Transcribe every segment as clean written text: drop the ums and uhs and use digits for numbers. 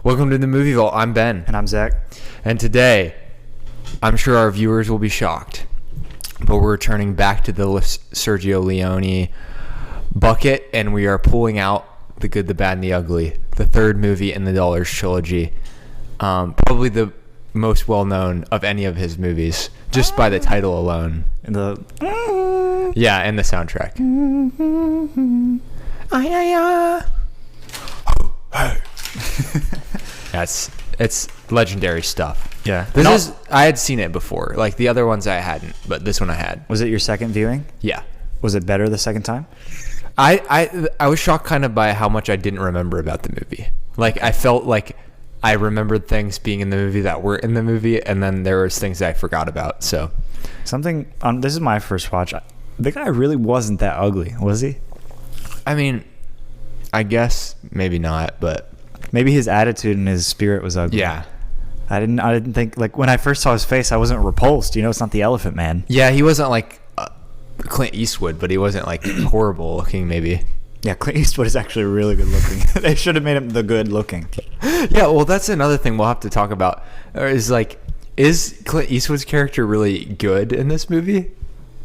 Welcome to the Movie Vault. I'm Ben. And I'm Zach. And today, I'm sure our viewers will be shocked, but we're returning back to the Sergio Leone bucket, and we are pulling out The Good, the Bad, and the Ugly, the third movie in the Dollars trilogy. Probably the most well-known of any of his movies, just by the title alone. And the and the soundtrack. It's legendary stuff. Yeah. I had seen it before. Like the other ones I hadn't, but this one I had. Was it your second viewing? Yeah. Was it better the second time? I was shocked kind of by how much I didn't remember about the movie. Like I felt like I remembered things being in the movie that were in the movie, and then there was things that I forgot about. So this is my first watch. The guy really wasn't that ugly, was he? I mean, I guess maybe not, but maybe his attitude and his spirit was ugly. Yeah. I didn't think, like, when I first saw his face, I wasn't repulsed. You know, it's not the Elephant Man. Yeah, he wasn't like Clint Eastwood, but he wasn't like horrible looking maybe. Yeah, Clint Eastwood is actually really good looking. They should have made him the good looking. Yeah, well, that's another thing we'll have to talk about. Is Clint Eastwood's character really good in this movie?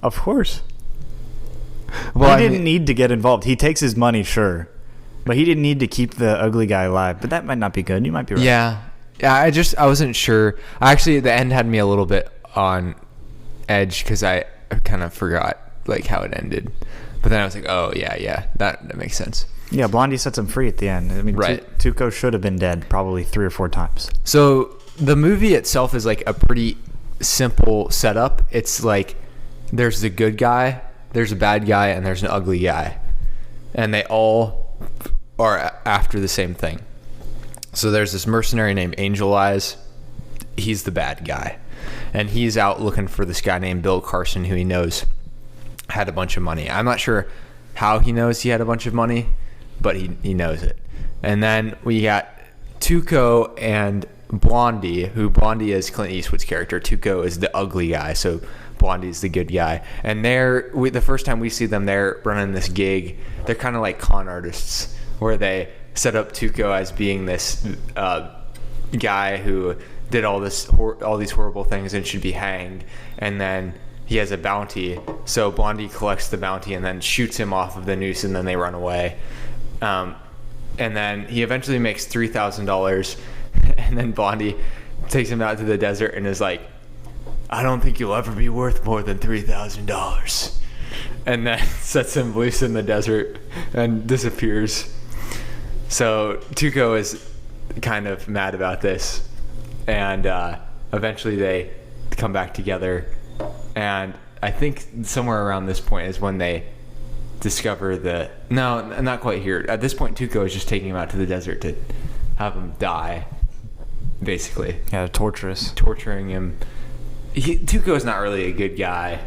Of course. Well, he didn't need to get involved. He takes his money, sure. But he didn't need to keep the ugly guy alive. But that might not be good. You might be right. Yeah. I wasn't sure. Actually, the end had me a little bit on edge because I kind of forgot like how it ended. But then I was like, oh, yeah, that makes sense. Yeah, Blondie sets him free at the end. I mean, right. Tuco should have been dead probably 3 or 4 times. So the movie itself is like a pretty simple setup. It's like there's the good guy, there's a bad guy, and there's an ugly guy. And they all are after the same thing. So there's this mercenary named Angel Eyes. He's the bad guy. And he's out looking for this guy named Bill Carson, who he knows had a bunch of money. I'm not sure how he knows he had a bunch of money, but he knows it. And then we got Tuco and Blondie, who Blondie is Clint Eastwood's character. Tuco is the ugly guy, so Blondie is the good guy. And the first time we see them, they're running this gig. They're kind of like con artists, where they set up Tuco as being this guy who did all these horrible things and should be hanged. And then he has a bounty, so Blondie collects the bounty and then shoots him off of the noose, and then they run away. And then he eventually makes $3,000, and then Blondie takes him out to the desert and is like, I don't think you'll ever be worth more than $3,000. And then sets him loose in the desert and disappears. So Tuco is kind of mad about this, and eventually they come back together. And I think somewhere around this point is when they discover no, not quite here. At this point, Tuco is just taking him out to the desert to have him die, basically. Yeah, torturing him. Tuco is not really a good guy.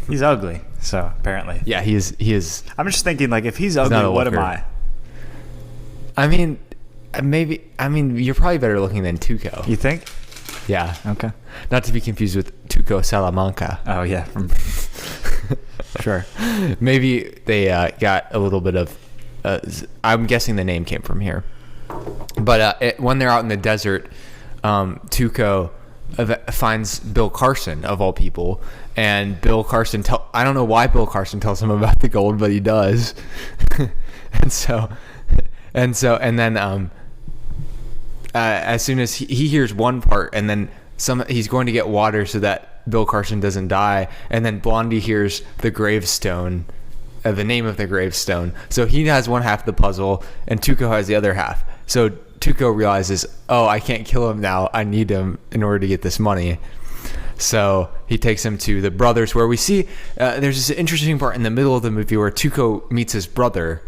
He's ugly, so apparently. Yeah, he is. I'm just thinking, like, if he's ugly, what am I? I mean, you're probably better looking than Tuco. You think? Yeah. Okay. Not to be confused with Tuco Salamanca. Oh, yeah. Sure. Maybe they got a little bit of... I'm guessing the name came from here. But when they're out in the desert, Tuco finds Bill Carson, of all people. And Bill Carson... I don't know why Bill Carson tells him about the gold, but he does. And then as soon as he hears one part, and then he's going to get water so that Bill Carson doesn't die, and then Blondie hears the gravestone, the name of the gravestone. So he has one half of the puzzle, and Tuco has the other half. So Tuco realizes, oh, I can't kill him now. I need him in order to get this money. So he takes him to the brothers, where we see there's this interesting part in the middle of the movie where Tuco meets his brother,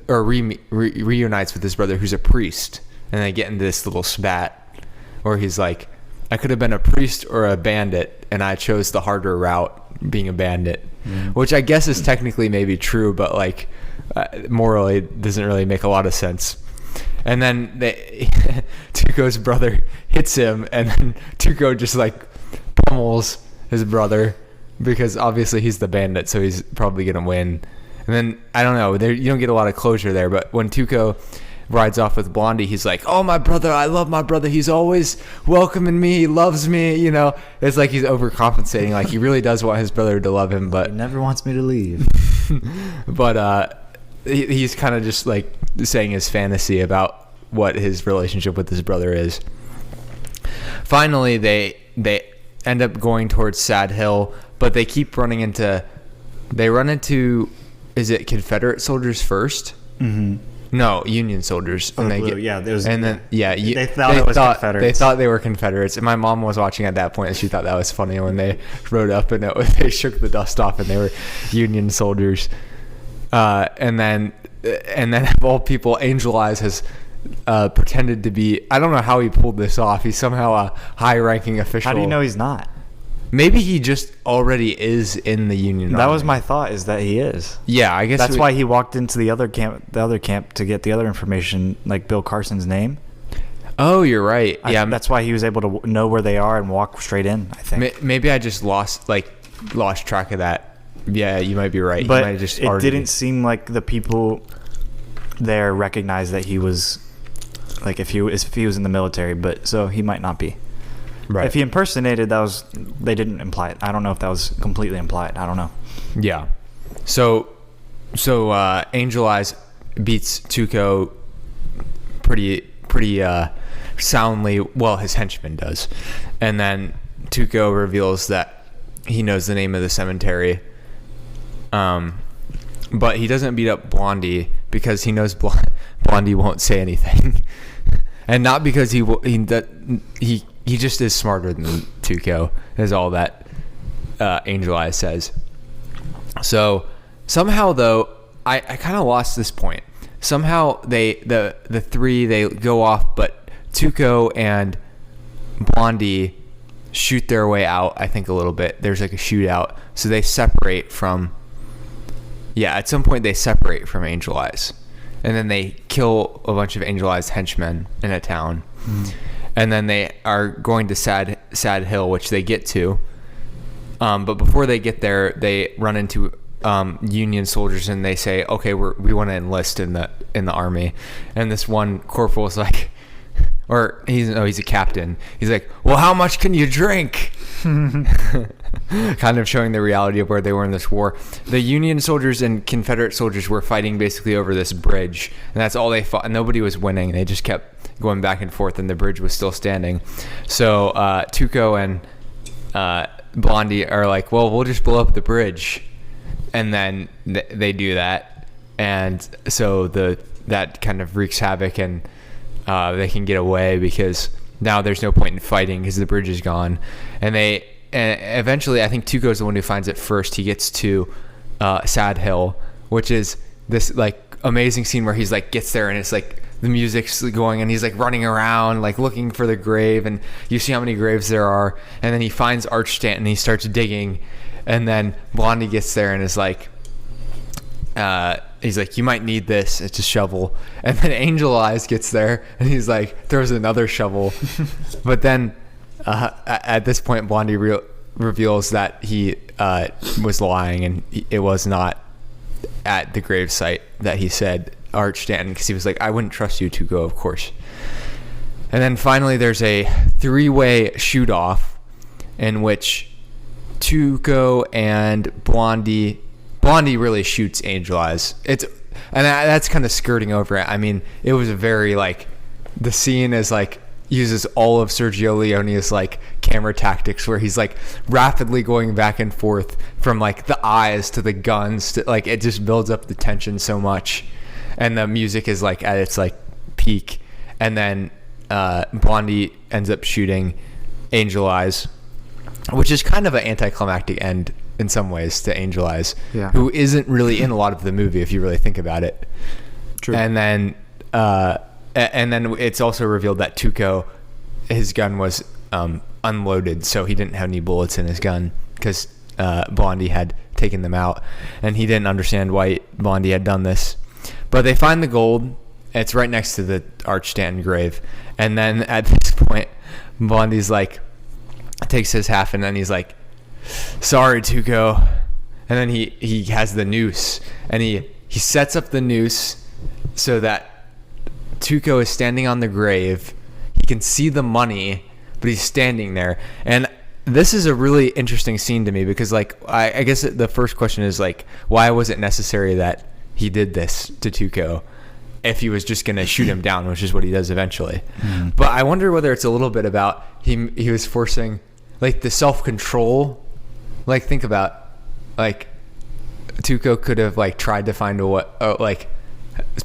reunites with his brother, who's a priest. And they get into this little spat where he's like, I could have been a priest or a bandit, and I chose the harder route, being a bandit. Which I guess is technically maybe true, but like morally it doesn't really make a lot of sense. And then Tuco's brother hits him, and then Tuco just like pummels his brother because obviously he's the bandit, so he's probably gonna win. And then I don't know, you don't get a lot of closure there, but when Tuco rides off with Blondie, he's like, oh, my brother, I love my brother. He's always welcoming me. He loves me. You know, it's like he's overcompensating. Like he really does want his brother to love him, but He never wants me to leave. but he's kind of just like saying his fantasy about what his relationship with his brother is. Finally, they end up going towards Sad Hill, but they keep running into, is it Confederate soldiers first? Mm-hmm. No, Union soldiers. They thought it was Confederates. They thought they were Confederates. And my mom was watching at that point, and she thought that was funny when they rode up and they shook the dust off, and they were Union soldiers. And then of all people, Angel Eyes has pretended to be. I don't know how he pulled this off. He's somehow a high-ranking official. How do you know he's not? Maybe he just already is in the Union Army. That was my thought, is that he is. Yeah, I guess that's why he walked into the other camp to get the other information, like Bill Carson's name. Oh, you're right. Yeah, that's why he was able to know where they are and walk straight in, I think. Maybe I just lost track of that. Yeah, you might be right. But it didn't seem like the people there recognized that he was, like, if he was in the military, but so he might not be. Right. If he impersonated, they didn't imply it. I don't know if that was completely implied. I don't know. Yeah. So Angel Eyes beats Tuco pretty soundly. Well, his henchman does, and then Tuco reveals that he knows the name of the cemetery. But he doesn't beat up Blondie because he knows Blondie won't say anything, and not because he just is smarter than Tuco, is all that Angel Eyes says. So somehow, though, I kind of lost this point. Somehow the three, they go off, but Tuco and Blondie shoot their way out, I think, a little bit. There's like a shootout. So they separate from... Yeah, at some point they separate from Angel Eyes. And then they kill a bunch of Angel Eyes henchmen in a town. Mm. And then they are going to Sad Hill, which they get to. But before they get there, they run into Union soldiers, and they say, "Okay, we want to enlist in the army." And this one corporal is like, or he's a captain. He's like, "Well, how much can you drink?" Kind of showing the reality of where they were in this war. The Union soldiers and Confederate soldiers were fighting basically over this bridge, and that's all they fought. And nobody was winning. They just kept going back and forth, and the bridge was still standing. So Tuco and Blondie are like, "Well, we'll just blow up the bridge," and then they do that, and so that kind of wreaks havoc, and they can get away because now there's no point in fighting because the bridge is gone. And eventually, I think Tuco's the one who finds it first. He gets to Sad Hill, which is this like amazing scene where he's like gets there, and it's like the music's going, and he's like running around like looking for the grave, and you see how many graves there are. And then he finds Arch Stanton, and he starts digging, and then Blondie gets there and is like, he's like, "You might need this. It's a shovel." And then Angel Eyes gets there, and he's like, throws another shovel. But then at this point, Blondie reveals that he was lying, and it was not at the gravesite that he said Arch Stanton, because he was like, "I wouldn't trust you to go, of course." And then finally, there's a three-way shoot-off in which Tuco and Blondie really shoots Angel Eyes. That's kind of skirting over it. I mean, it was a very like, the scene is like uses all of Sergio Leone's like camera tactics, where he's like rapidly going back and forth from like the eyes to the guns to, like, it just builds up the tension so much, and the music is like at its like peak, and then Blondie ends up shooting Angel Eyes, which is kind of an anticlimactic end in some ways to Angel Eyes, yeah, who isn't really in a lot of the movie if you really think about it. True. And then it's also revealed that Tuco, his gun was unloaded, so he didn't have any bullets in his gun because Blondie had taken them out, and he didn't understand why Blondie had done this. But they find the gold. It's right next to the Arch Stanton grave, and then at this point, Blondie's like, takes his half, and then he's like, "Sorry, Tuco." And then he has the noose, and he sets up the noose so that Tuco is standing on the grave. He can see the money, but he's standing there. And this is a really interesting scene to me because, like, I guess the first question is, like, why was it necessary that he did this to Tuco if he was just going to shoot him down, which is what he does eventually. But I wonder whether it's a little bit about he was forcing, like, the self-control. Like, think about, like, Tuco could have, like, tried to find a way, like,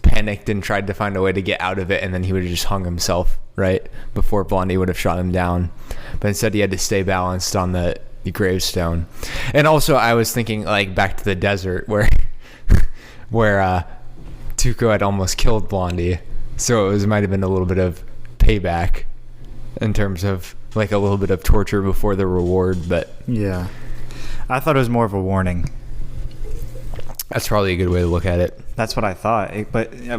panicked and tried to find a way to get out of it, and then he would have just hung himself, right, before Blondie would have shot him down. But instead he had to stay balanced on the gravestone. And also I was thinking, like, back to the desert where Tuco had almost killed Blondie, so it might have been a little bit of payback in terms of, like, a little bit of torture before the reward. But yeah, I thought it was more of a warning. That's probably a good way to look at it. That's what I thought. But, you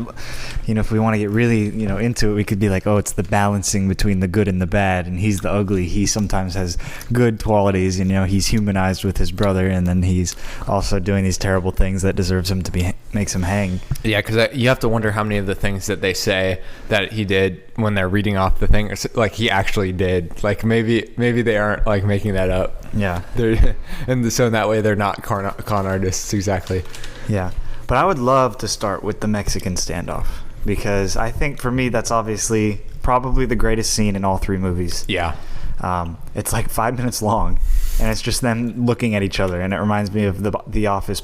know, if we want to get really, you know, into it, we could be like, oh, it's the balancing between the good and the bad, and he's the ugly. He sometimes has good qualities, you know, he's humanized with his brother, and then he's also doing these terrible things that deserves him to be, makes him hang. Yeah, because you have to wonder how many of the things that they say that he did when they're reading off the thing, like, he actually did. Like, maybe they aren't, like, making that up. Yeah. And so in that way, they're not con artists, exactly. Yeah. But I would love to start with the Mexican standoff, because I think for me that's obviously probably the greatest scene in all three movies. Yeah. It's like 5 minutes long, and it's just them looking at each other, and it reminds me of the Office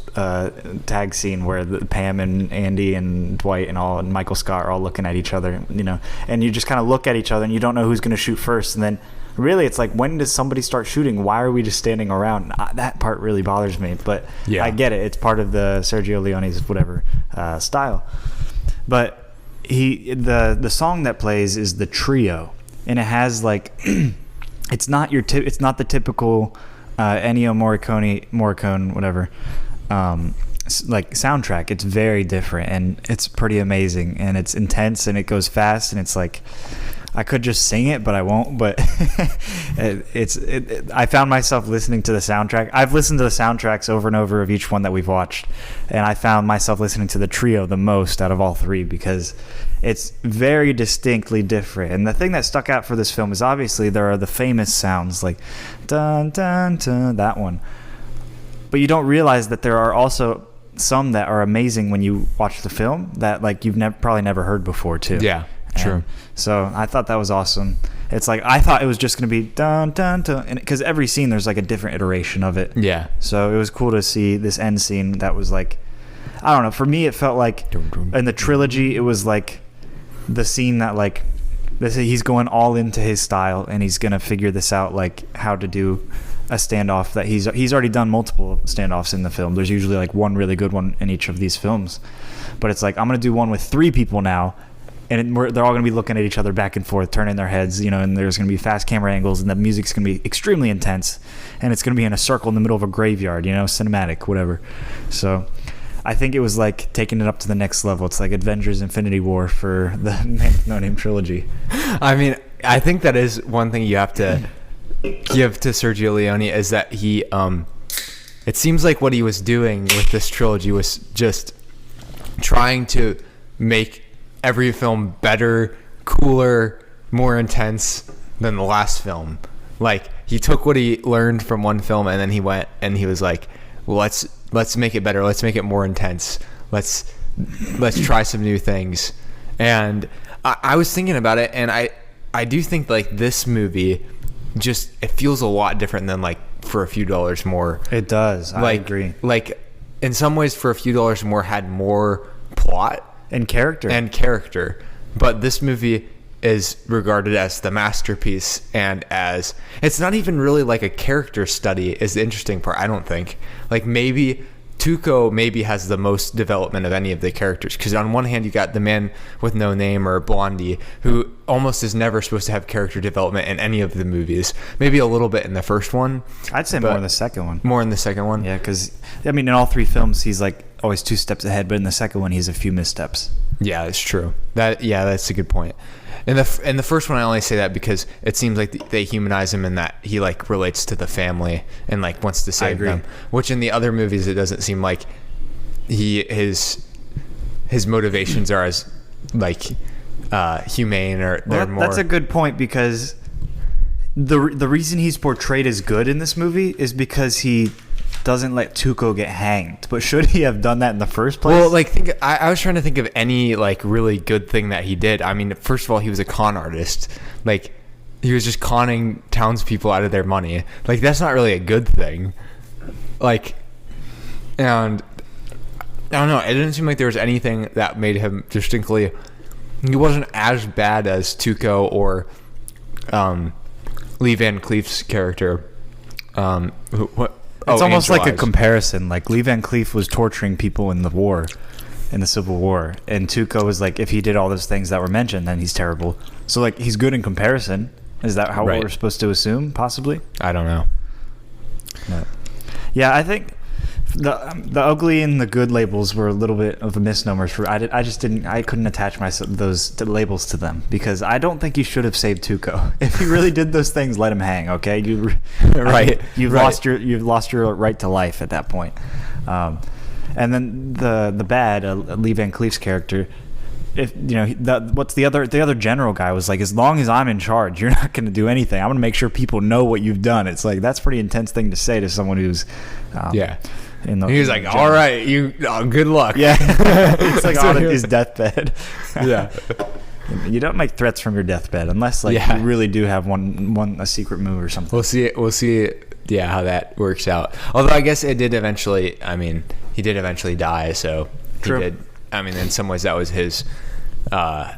tag scene where Pam and Andy and Dwight and Michael Scott are all looking at each other, you know, and you just kind of look at each other and you don't know who's going to shoot first, and then really it's like, when does somebody start shooting? Why are we just standing around? That part really bothers me, but yeah. I get it. It's part of the Sergio Leone's whatever style. But the song that plays is the trio, and it has, like, it's not the typical Ennio Morricone whatever like soundtrack. It's very different, and it's pretty amazing, and it's intense, and it goes fast, and it's like, I could just sing it, but I won't. But I found myself listening to the soundtrack. I've listened to the soundtracks over and over of each one that we've watched, and I found myself listening to the trio the most out of all three, because it's very distinctly different. And the thing that stuck out for this film is, obviously, there are the famous sounds like dun dun dun, that one, but you don't realize that there are also some that are amazing when you watch the film that, like, you've probably never heard before too. Yeah. True. So I thought that was awesome. It's like, I thought it was just going to be dun dun dun, because every scene there's like a different iteration of it. Yeah. So it was cool to see this end scene that was like, I don't know, for me it felt like in the trilogy it was like the scene that, like, he's going all into his style, and he's going to figure this out, like, how to do a standoff that he's already done multiple standoffs in the film. There's usually like one really good one in each of these films, but it's like, I'm going to do one with 3 people now. And they're all going to be looking at each other back and forth, turning their heads, you know, and there's going to be fast camera angles, and the music's going to be extremely intense, and it's going to be in a circle in the middle of a graveyard, you know, cinematic, whatever. So I think it was like taking it up to the next level. It's like Avengers Infinity War for the Man with No Name trilogy. I mean, I think that is one thing you have to give to Sergio Leone, is that he, it seems like what he was doing with this trilogy was just trying to make every film better, cooler, more intense than the last film. Like, he took what he learned from one film, and then he went and he was like, well, let's make it better. Let's make it more intense. Let's try some new things. And I was thinking about it, and I do think, like, this movie just, it feels a lot different than, like, For a Few Dollars More. It does. I agree. Like, in some ways, For a Few Dollars More had more plot and character, but this movie is regarded as the masterpiece, and as, it's not even really like a character study is the interesting part, I don't think. Like, maybe Tuco has the most development of any of the characters, because on one hand you got the Man with No Name, or Blondie, who almost is never supposed to have character development in any of the movies. Maybe a little bit in the first one. I'd say more in the second one. More in the second one? Yeah, because, I mean, in all 3 films he's like always 2 steps ahead, but in the second one he's a few missteps. Yeah, it's true. That's a good point. In the first one, I only say that because it seems like they humanize him in that he, like, relates to the family and, like, wants to save them. Which in the other movies, it doesn't seem like his motivations are as, like, humane, or they're more. That's a good point, because the reason he's portrayed as good in this movie is because he doesn't let Tuco get hanged. But should he have done that in the first place? Well, like, I was trying to think of any like really good thing that he did. I mean, first of all, he was a con artist. Like, he was just conning townspeople out of their money. Like, that's not really a good thing. Like, and I don't know. It didn't seem like there was anything that made him distinctly. He wasn't as bad as Tuco or Lee Van Cleef's character. It's almost like a comparison. Like, Lee Van Cleef was torturing people in the Civil War, and Tuco was like, if he did all those things that were mentioned, then he's terrible. So, like, he's good in comparison. Is that how we're supposed to assume? Possibly. I don't know. No. Yeah, I think the ugly and the good labels were a little bit of a misnomer. I couldn't attach those labels to them, because I don't think you should have saved Tuco. If you really did those things, let him hang. Okay, you've lost your right to life at that point. And then the bad Lee Van Cleef's character. If what's the other general guy was like, as long as I'm in charge, you're not going to do anything. I'm going to make sure people know what you've done. It's like, that's a pretty intense thing to say to someone who's he was like, all right, good luck. Yeah. It's like on his deathbed. Yeah. You don't make threats from your deathbed unless you really do have a secret move or something. We'll see how that works out. Although I guess it did eventually. I mean, he did eventually die, so True. He did. I mean, in some ways that was his greed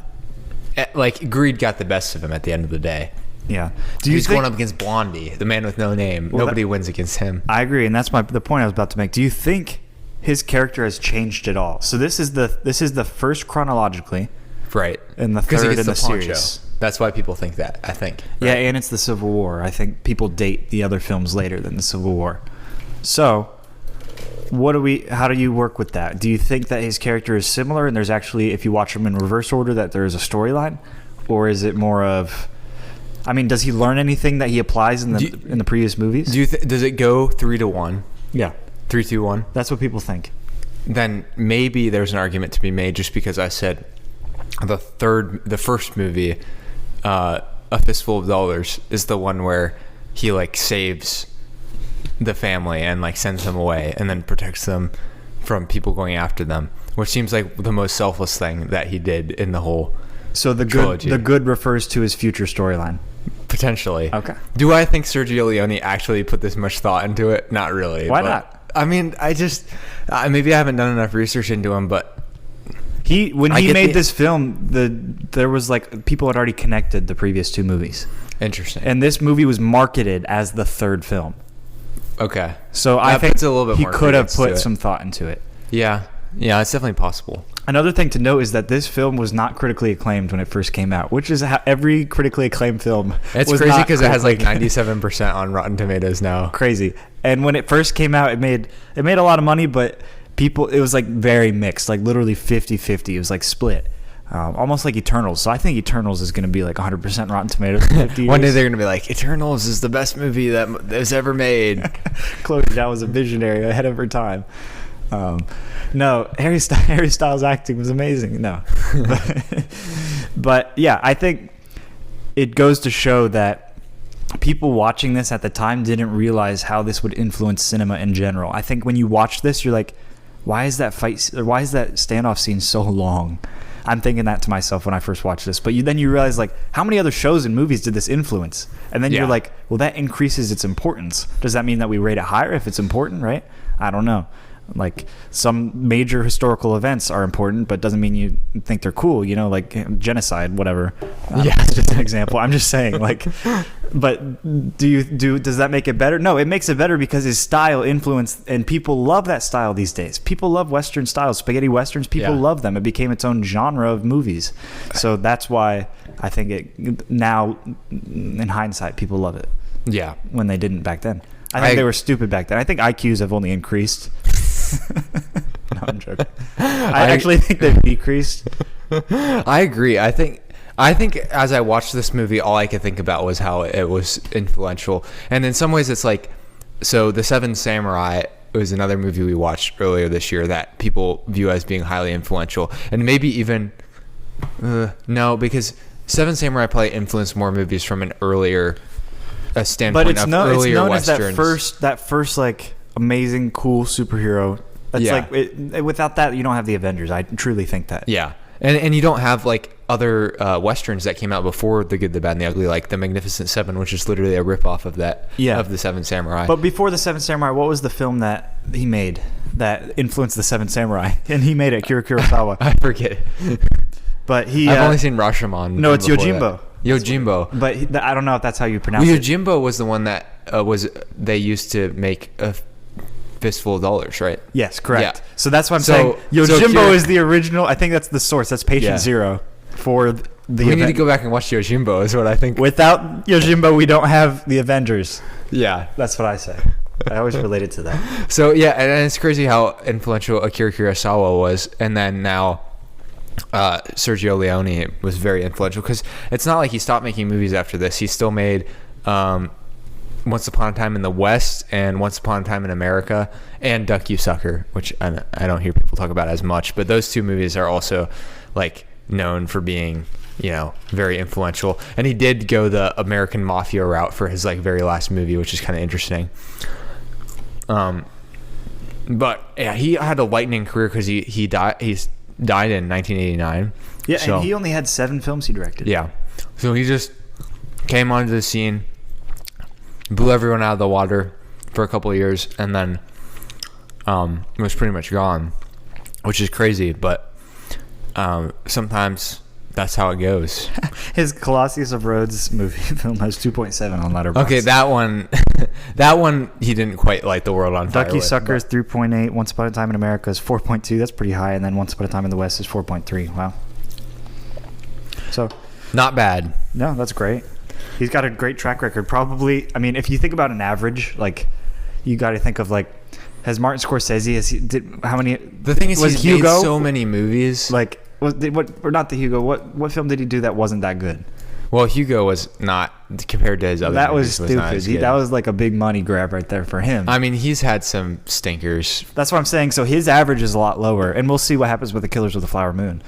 got the best of him at the end of the day. Yeah. He's going up against Blondie, the man with no name. Nobody wins against him. I agree, and that's the point I was about to make. Do you think his character has changed at all? So this is the first chronologically, right? And the third in the series. That's why people think that, I think. Right? Yeah, and it's the Civil War. I think people date the other films later than the Civil War. So how do you work with that? Do you think that his character is similar, and there's actually, if you watch him in reverse order, that there is a storyline? Or is it more of, I mean, does he learn anything that he applies in the previous movies? Does it go 3-1? Yeah. 3-2-1? That's what people think. Then maybe there's an argument to be made, just because I said the first movie, A Fistful of Dollars, is the one where he like saves the family and like sends them away and then protects them from people going after them, which seems like the most selfless thing that he did in the whole trilogy. The good refers to his future storyline. Potentially. Okay. Do I think Sergio Leone actually put this much thought into it? Not really. Why not? I mean, maybe I haven't done enough research into him, but when he made this film, there was like, people had already connected the previous two movies. Interesting. And this movie was marketed as the third film. Okay. So I think a little bit he more could have put some thought into it. Yeah, it's definitely possible. Another thing to note is that this film was not critically acclaimed when it first came out, which is how every critically acclaimed film. It's crazy because it has like 97% on Rotten Tomatoes now. Crazy. And when it first came out, it made a lot of money, but it was like very mixed, like literally 50-50. It was like split. Almost like Eternals. So I think Eternals is going to be like 100% Rotten Tomatoes in 50 years. One day they're going to be like, Eternals is the best movie that was ever made. Chloe Zhao was a visionary ahead of her time. No, Harry Styles' acting was amazing. No. But yeah, I think it goes to show that people watching this at the time didn't realize how this would influence cinema in general. I think when you watch this, you're like, why is that standoff scene so long? I'm thinking that to myself when I first watched this. But then you realize, like, how many other shows and movies did this influence? And then you're like, well, that increases its importance. Does that mean that we rate it higher if it's important, right? I don't know. Like, some major historical events are important, but doesn't mean you think they're cool, like genocide, whatever. It's just an example. I'm just saying, like, but does that make it better? No, it makes it better because his style influenced, and people love that style these days. People love Western styles, spaghetti Westerns. People love them. It became its own genre of movies. So that's why I think now, in hindsight, people love it. Yeah. When they didn't back then. I think they were stupid back then. I think IQs have only increased. No, I'm joking. I actually think they've decreased. I agree. I think as I watched this movie, all I could think about was how it was influential. And in some ways, it's like, so The Seven Samurai was another movie we watched earlier this year that people view as being highly influential, and maybe even No, because Seven Samurai probably influenced more movies from an earlier standpoint But it's earlier known westerns. as that first like amazing, cool superhero. That's like without that, you don't have the Avengers. I truly think that. Yeah, and you don't have like other westerns that came out before The Good, the Bad, and the Ugly, like The Magnificent Seven, which is literally a ripoff of that. Of the Seven Samurai. But before the Seven Samurai, what was the film that he made that influenced the Seven Samurai? And he made it, Akira Kurosawa. I forget. But I've only seen Rashomon. No, it's Yojimbo. Yojimbo. But I don't know if that's how you pronounce it. Yojimbo was the one that they used to make a fistful of dollars, right? Yes, correct. Yeah. So that's what I'm saying. Yojimbo is the original. I think that's the source. That's Patient Zero for the We need to go back and watch Yojimbo is what I think. Without Yojimbo, we don't have the Avengers. Yeah. That's what I say. I always related to that. So, yeah, and it's crazy how influential Akira Kurosawa was. And then now Sergio Leone was very influential because it's not like he stopped making movies after this. He still made Once Upon a Time in the West and Once Upon a Time in America and Duck You Sucker, which I don't hear people talk about as much. But those two movies are also like known for being, very influential. And he did go the American Mafia route for his like very last movie, which is kind of interesting. But yeah, he had a lightning career because he died in 1989. Yeah, so, and he only had 7 films he directed. Yeah. So he just came onto the scene, blew everyone out of the water for a couple of years, and then was pretty much gone, which is crazy, but sometimes that's how it goes. His Colossus of Rhodes movie film has 2.7 on Letterboxd. Okay, that one he didn't quite light the world on fire. Ducky Sucker is 3.8. Once Upon a Time in America is 4.2. That's pretty high. And then Once Upon a Time in the West is 4.3. Wow. So not bad. No, that's great. He's got a great track record. Probably, I mean, if you think about an average, like you got to think of like, has Martin Scorsese how many? The thing is, he's made so many movies. Like, not the Hugo? What film did he do that wasn't that good? Well, Hugo was not compared to his other. That was movies, stupid. That was like a big money grab right there for him. I mean, he's had some stinkers. That's what I'm saying. So his average is a lot lower, and we'll see what happens with the Killers of the Flower Moon.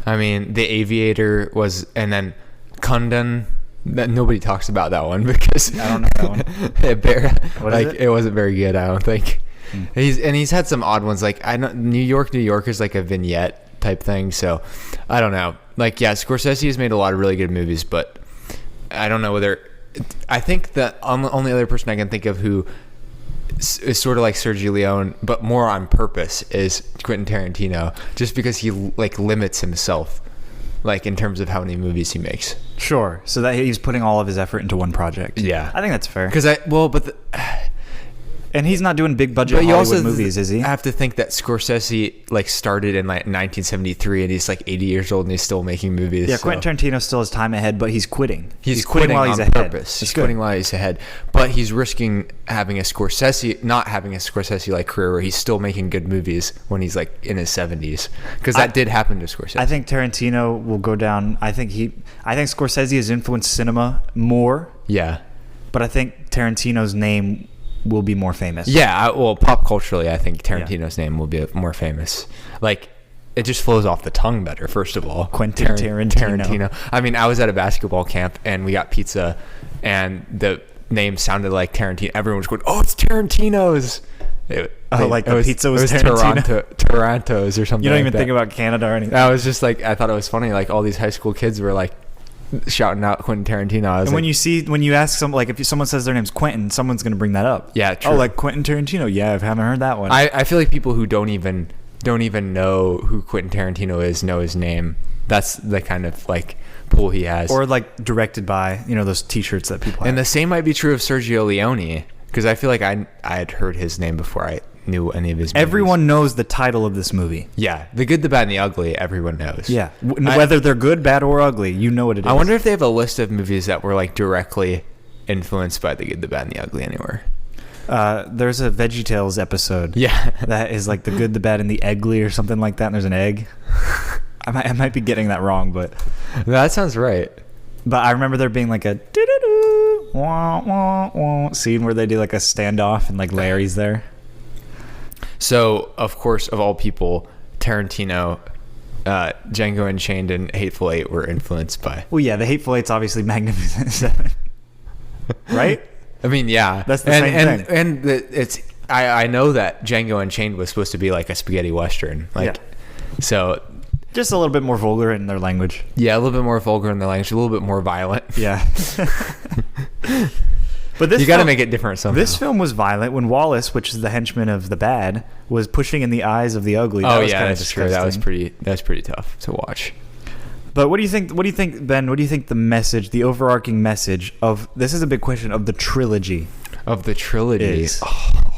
I mean, The Aviator was, and then Kundun. That nobody talks about that one because I don't know that one. It wasn't very good. I don't think. He's had some odd ones. Like New York is like a vignette type thing. So I don't know. Like, yeah, Scorsese has made a lot of really good movies, but I don't know whether. I think the only other person I can think of who is sort of like Sergio Leone, but more on purpose, is Quentin Tarantino, just because he like limits himself, like in terms of how many movies he makes. Sure. So that he's putting all of his effort into one project. Yeah, I think that's fair. And he's not doing big budget Hollywood movies, is he? I have to think that Scorsese like started in like 1973, and he's like 80 years old, and he's still making movies. Yeah, Quentin Tarantino still has time ahead, but he's quitting. He's quitting while he's ahead. He's quitting while he's ahead, but he's risking not having a Scorsese like career where he's still making good movies when he's like in his 70s, because that did happen to Scorsese. I think Tarantino will go down. I think Scorsese has influenced cinema more. Yeah, but I think Tarantino's name will be more famous. Yeah, pop culturally, I think Tarantino's name will be more famous. Like, it just flows off the tongue better, first of all. Quentin Tarantino. I mean, I was at a basketball camp, and we got pizza, and the name sounded like Tarantino. Everyone was going, "Oh, it's Tarantino's." The pizza was Tarantino. Toronto's or something. You don't even think about Canada or anything. I was just like, I thought it was funny. Like, all these high school kids were like shouting out Quentin Tarantino. And when you ask if someone says their name's Quentin, someone's going to bring that up. Yeah, true. Oh, like Quentin Tarantino. Yeah, I haven't heard that one. I feel like people who don't even know who Quentin Tarantino is know his name. That's the kind of like pull he has. Or like directed by, those T-shirts that people have. And the same might be true of Sergio Leone, because I feel like I had heard his name before I knew any of his movies. Everyone knows the title of this movie. Yeah, The Good, the Bad, and the Ugly, everyone knows. Yeah, whether they're good, bad, or ugly, you know what it is. I wonder if they have a list of movies that were like directly influenced by The Good, the Bad, and the Ugly anywhere. There's a VeggieTales episode. Yeah, that is like The Good, the Bad, and the Eggly or something like that. And there's an egg. I might be getting that wrong, but that sounds right. But I remember there being like a doo-doo-doo, wah, wah, wah scene where they do like a standoff and like Larry's there. So, of course, of all people, Tarantino Django Unchained and Hateful Eight were influenced by. Well, yeah, the Hateful Eight's obviously Magnificent Seven, right? I mean, yeah, that's the same thing. And it's I know that Django Unchained was supposed to be like a spaghetti western, like so. Just a little bit more vulgar in their language. Yeah, a little bit more vulgar in their language, a little bit more violent. Yeah. But this you got to make it different somehow. This film was violent when Wallace, which is the henchman of the bad, was pushing in the eyes of the ugly. That's true. That was pretty tough to watch. But what do you think? What do you think, Ben? What do you think the message, the overarching message of this is a big question of the trilogy? Of the trilogy, is.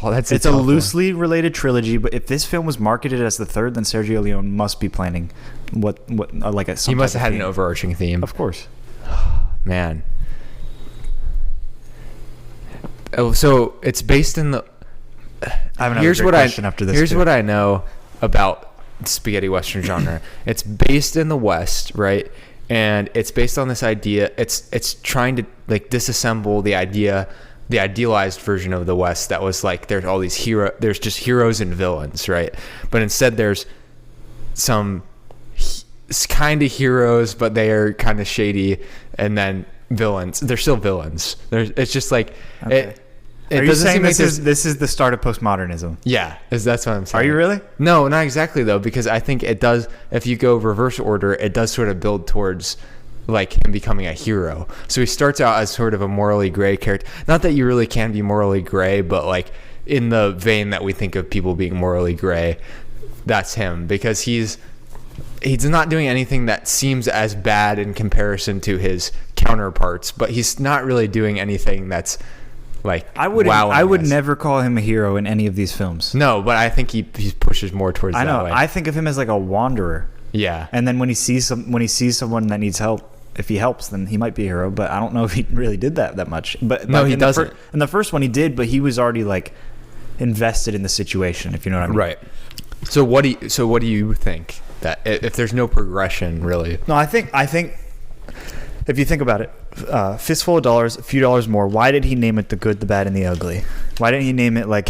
It's a loosely related trilogy. But if this film was marketed as the third, then Sergio Leone must be planning what like a. He must have had an overarching theme. Of course, man. Oh, so it's based in the. Here's what I know about spaghetti western genre. It's based in the West, right? And it's based on this idea. It's trying to like disassemble the idea, the idealized version of the West that was like there's all these there's just heroes and villains, right? But instead there's some kind of heroes, but they are kind of shady, and then villains. They're still villains. It's just like Are you saying this is the start of postmodernism? Yeah, that's what I'm saying. Are you really? No, not exactly though, because I think it does. If you go reverse order, it does sort of build towards like him becoming a hero. So he starts out as sort of a morally gray character. Not that you really can be morally gray, but like in the vein that we think of people being morally gray, that's him, because he's not doing anything that seems as bad in comparison to his counterparts, but he's not really doing anything that's like I would never call him a hero in any of these films. No, but I think he pushes more towards that way. I know. I think of him as like a wanderer. Yeah. And then when he sees someone that needs help, if he helps, then he might be a hero. But I don't know if he really did that much. But no, he doesn't. In the first one, he did, but he was already like invested in the situation. If you know what I mean. Right. So what do you think that if there's no progression really? No, I think if you think about it, fistful of dollars, a few dollars more. Why did he name it The Good, the Bad, and the Ugly? Why didn't he name it like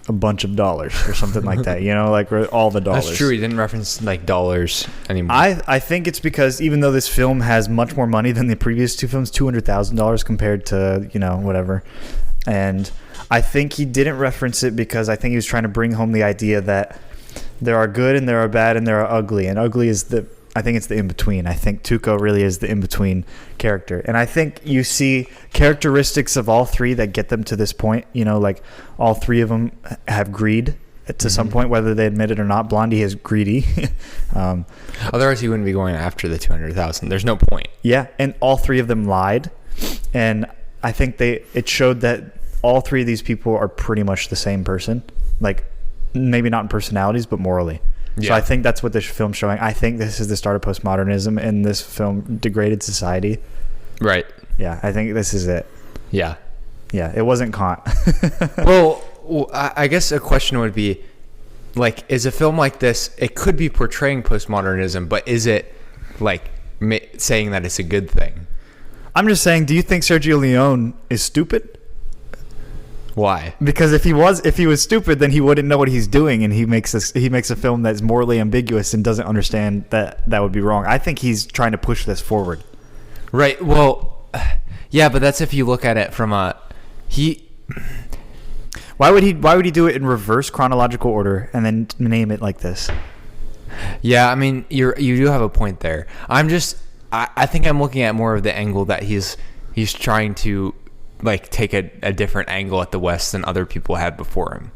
a bunch of dollars or something like that? You know, like all the dollars. That's true. He didn't reference like dollars anymore. I think it's because even though this film has much more money than the previous two films, $200,000 compared to, you know, whatever. And I think he didn't reference it because I think he was trying to bring home the idea that there are good and there are bad and there are ugly. And ugly is I think it's the in-between. I think Tuco really is the in-between character. And I think you see characteristics of all three that get them to this point. You know, like all three of them have greed to some point, whether they admit it or not. Blondie is greedy. Otherwise, he wouldn't be going after the 200,000. There's no point. Yeah, and all three of them lied. And I think it showed that all three of these people are pretty much the same person. Like, maybe not in personalities, but morally. Yeah. So I think that's what this film's showing. I think this is the start of postmodernism, and this film degraded society. Right. Yeah, I think this is it. Yeah. Yeah, it wasn't Kant. Well, I guess a question would be, like, is a film like this, it could be portraying postmodernism, but is it, like, saying that it's a good thing? I'm just saying, do you think Sergio Leone is stupid? Why? Because if he was stupid, then he wouldn't know what he's doing, and he makes a film that's morally ambiguous and doesn't understand that would be wrong. I think he's trying to push this forward. Right. Well, yeah, but that's if you look at it from Why would he do it in reverse chronological order and then name it like this? Yeah, I mean, you do have a point there. I think I'm looking at more of the angle that he's trying to, like, take a different angle at the West than other people had before him.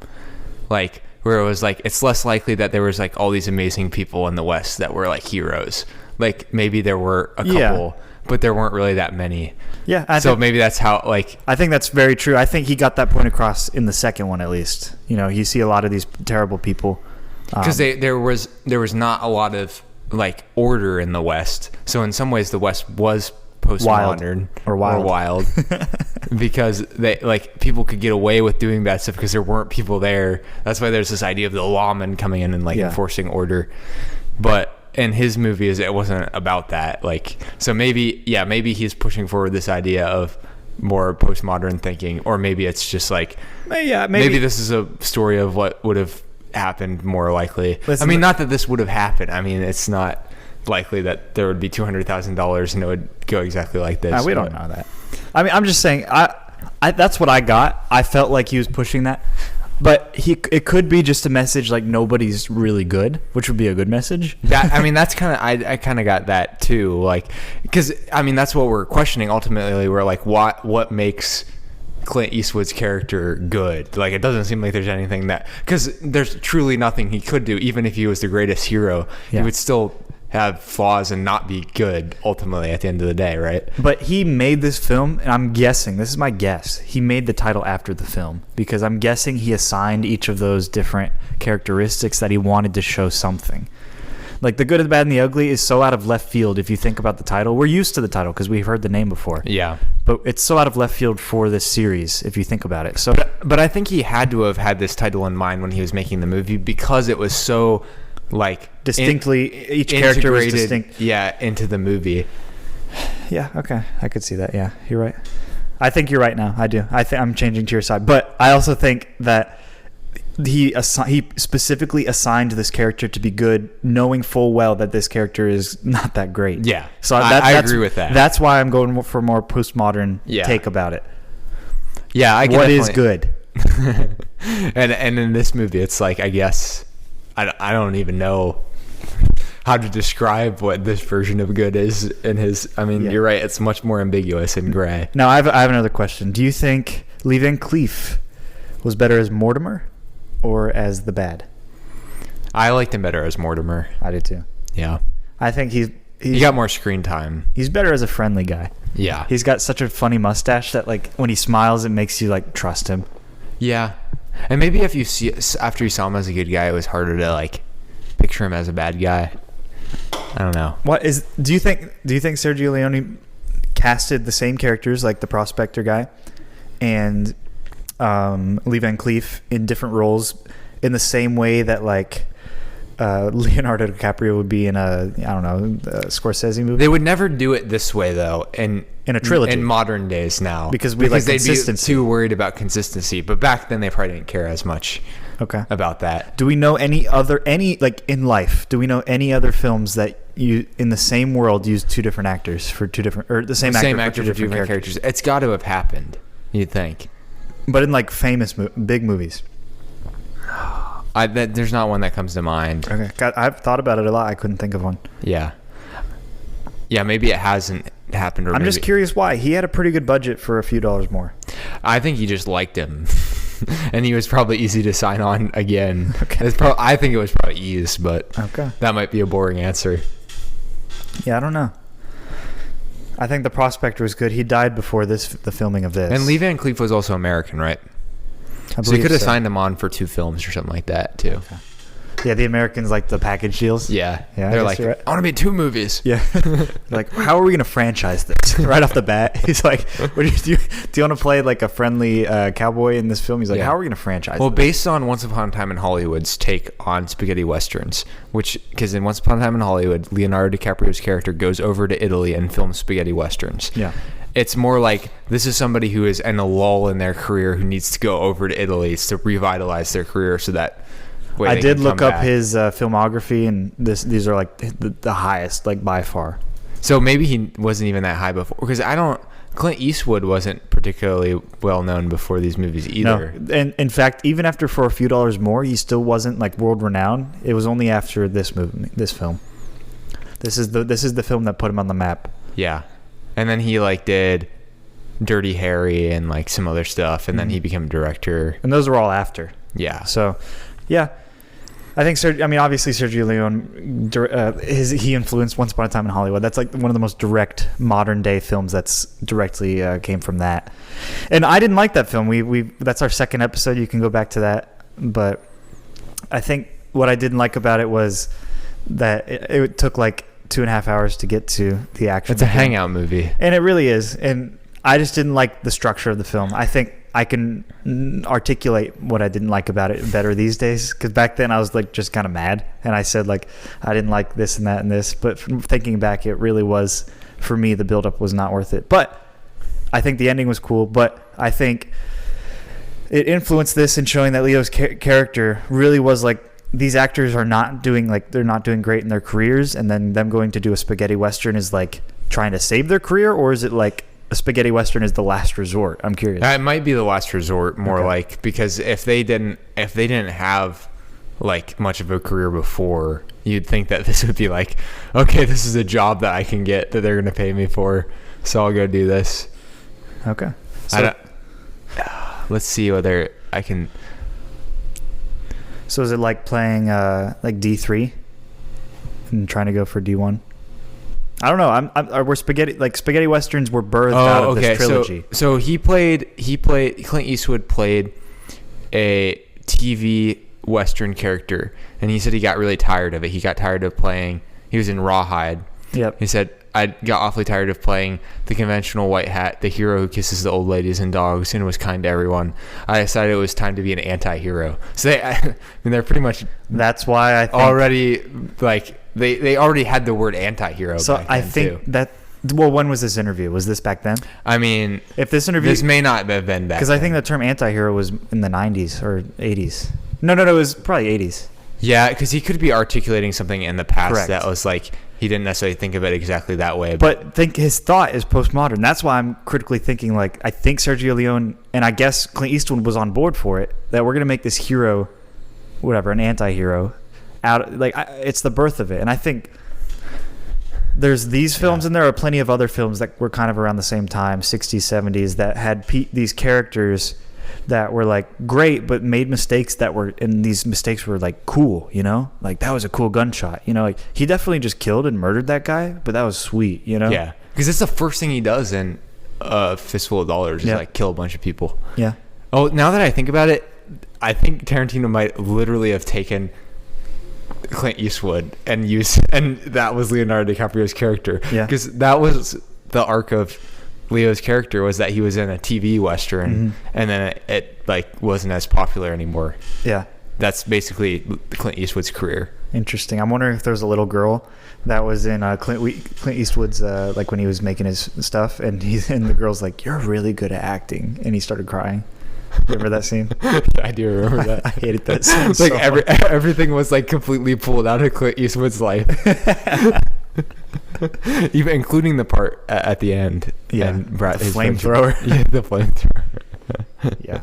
Like, where it was like, it's less likely that there was like all these amazing people in the West that were like heroes. Like, maybe there were a couple, but there weren't really that many. Yeah. So maybe that's how, like, I think that's very true. I think he got that point across in the second one, at least. You know, you see a lot of these terrible people. Because there was not a lot of like order in the West. So in some ways the West was postmodern or wild. Because they, like, people could get away with doing bad stuff because there weren't people there. That's why there's this idea of the lawman coming in and like enforcing order. But in his movies, it wasn't about that. Like, so maybe he's pushing forward this idea of more postmodern thinking, or maybe it's just like, maybe this is a story of what would have happened more likely. Listen, I mean, not that this would have happened. I mean, it's not likely that there would be $200,000 and it would go exactly like this. We don't know that. I mean, I'm just saying, I that's what I got. I felt like he was pushing that. But it could be just a message like nobody's really good, which would be a good message. I mean, that's kind of I kind of got that too, like, because I mean that's what we're questioning ultimately. We're like, what makes Clint Eastwood's character good? Like, it doesn't seem like there's anything that, because there's truly nothing he could do, even if he was the greatest hero. He would still have flaws and not be good ultimately at the end of the day, right? But he made this film, and I'm guessing, this is my guess, he made the title after the film, because I'm guessing he assigned each of those different characteristics that he wanted to show something. Like, The Good, the Bad, and the Ugly is so out of left field if you think about the title. We're used to the title because we've heard the name before. Yeah. But it's so out of left field for this series if you think about it. So, but I think he had to have had this title in mind when he was making the movie, because it was so, like, distinctly, each character was distinct. Yeah, into the movie. Yeah, okay. I could see that. Yeah, you're right. I think you're right now. I do. I think I'm changing to your side. But I also think that he specifically assigned this character to be good, knowing full well that this character is not that great. Yeah. So I agree with that. That's why I'm going for a more postmodern take about it. Yeah, what is good? and in this movie, it's like, I guess I don't even know how to describe what this version of good is in his. I mean, You're right. It's much more ambiguous and gray. Now, I have another question. Do you think Lee Van Cleef was better as Mortimer or as the bad? I liked him better as Mortimer. I do too. Yeah. I think he got more screen time. He's better as a friendly guy. Yeah. He's got such a funny mustache that, like, when he smiles, it makes you, like, trust him. Yeah. And maybe after you saw him as a good guy, it was harder to, like, picture him as a bad guy. I don't know. Do you think Sergio Leone casted the same characters, like the prospector guy and Lee Van Cleef, in different roles in the same way that, like, Leonardo DiCaprio would be in a Scorsese movie? They would never do it this way, though, in a trilogy in modern days now, because they'd consistency. be too worried about consistency. But back then, they probably didn't care as much. About that. Do we know any like in life? Do we know any other films that you in the same world use two different actors for two different, or the same actor for two different characters? It's got to have happened, you'd think. But in, like, famous big movies. There's not one that comes to mind. Okay, I've thought about it a lot. I couldn't think of one. Yeah, maybe it hasn't happened. I'm just curious why. He had a pretty good budget for a few dollars more. I think he just liked him, and he was probably easy to sign on again. Okay. I think it was probably ease, but that might be a boring answer. Yeah, I don't know. I think The Prospector was good. He died before the filming of this. And Lee Van Cleef was also American, right? So he could have signed him on for 2 films or something like that, too. Okay. Yeah, the Americans like the package deals. Yeah. They're like, right. I want to be in 2 movies. Yeah. Like, how are we going to franchise this? Right off the bat. He's like, do you want to play, like, a friendly cowboy in this film? He's like, how are we going to franchise this? Well, based on Once Upon a Time in Hollywood's take on spaghetti westerns, because in Once Upon a Time in Hollywood, Leonardo DiCaprio's character goes over to Italy and films spaghetti westerns. Yeah. It's more like this is somebody who is in a lull in their career who needs to go over to Italy to revitalize their career so that way I did look up his filmography, and these are, like, the highest, like, by far. So maybe he wasn't even that high before, because Clint Eastwood wasn't particularly well known before these movies either. No, and in fact, even after For a Few Dollars More, he still wasn't, like, world renowned. It was only after this film. This is the film that put him on the map. Yeah. And then he, like, did Dirty Harry and, like, some other stuff, and then he became a director. And those were all after. Yeah. So, yeah. I think obviously Sergio Leone, he influenced Once Upon a Time in Hollywood. That's, like, one of the most direct modern day films that's directly came from that. And I didn't like that film. We that's our second episode. You can go back to that. But I think what I didn't like about it was that it took, like, 2.5 hours to get to the action. It's a hangout movie. And it really is. And I just didn't like the structure of the film. I think I can articulate what I didn't like about it better these days, because back then I was, like, just kind of mad, and I said, like, I didn't like this and that and this, but from thinking back, it really was, for me, the buildup was not worth it. But I think the ending was cool, but I think it influenced this in showing that Leo's character really was like, these actors are not doing like, they're not doing great in their careers, and then them going to do a spaghetti western is like trying to save their career, or is it like a spaghetti western is the last resort? I'm curious. It might be the last resort, more like, because if they didn't have like much of a career before, you'd think that this would be like, okay, this is a job that I can get that they're going to pay me for, so I'll go do this. Okay. So, let's see whether I can. So is it like playing like D3 and trying to go for D1? I don't know. We're spaghetti westerns were birthed out of this trilogy. So Clint Eastwood played a TV western character, and he said he got really tired of it. He got tired of playing. He was in Rawhide. Yep. He said, I got awfully tired of playing the conventional white hat, the hero who kisses the old ladies and dogs and was kind to everyone. I decided it was time to be an anti-hero. So they're pretty much. That's why I think already like they already had the word anti-hero. So back I then think too. that. Well, when was this interview? Was this back then? I mean, if this may not have been back. Because I think the term anti-hero was in the 90s or 80s. No, it was probably 80s. Yeah, because he could be articulating something in the past. Correct. That was like, he didn't necessarily think of it exactly that way. But think his thought is postmodern. That's why I'm critically thinking, like, I think Sergio Leone, and I guess Clint Eastwood was on board for it, that we're going to make this hero, whatever, an anti-hero. It's the birth of it. And I think there's these films, and there are plenty of other films that were kind of around the same time, 60s, 70s, that had these characters that were like great but made mistakes and these mistakes were like cool, like that was a cool gunshot, like he definitely just killed and murdered that guy, but that was sweet, yeah, because it's the first thing he does in Fistful of Dollars is like kill a bunch of people. Yeah. Oh, now that I think about it, I think Tarantino might literally have taken Clint Eastwood and that was Leonardo DiCaprio's character. Yeah, because that was the arc of Leo's character, was that he was in a TV western, and then it like wasn't as popular anymore. Yeah, that's basically Clint Eastwood's career. Interesting. I'm wondering if there's a little girl that was in Clint Eastwood's like when he was making his stuff, and the girl's like, "You're really good at acting," and he started crying. You remember that scene? I do remember that. I hated that scene. Like everything was like completely pulled out of Clint Eastwood's life. Even including the part at the end. Yeah. And the flamethrower. Yeah, the flamethrower. Yeah.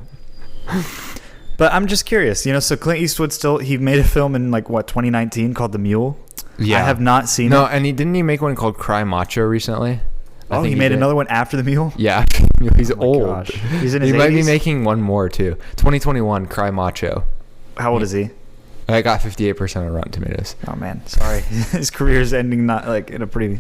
But I'm just curious, so Clint Eastwood he made a film in 2019 called The Mule. Yeah. I have not seen it. No, and didn't he make one called Cry Macho recently? I think he made another one after The Mule? Yeah. He's old. Gosh. He's in his 80s? He might be making one more too. 2021, Cry Macho. How old is he? I got 58% on Rotten Tomatoes. Oh man, sorry. His career's ending not like in a pretty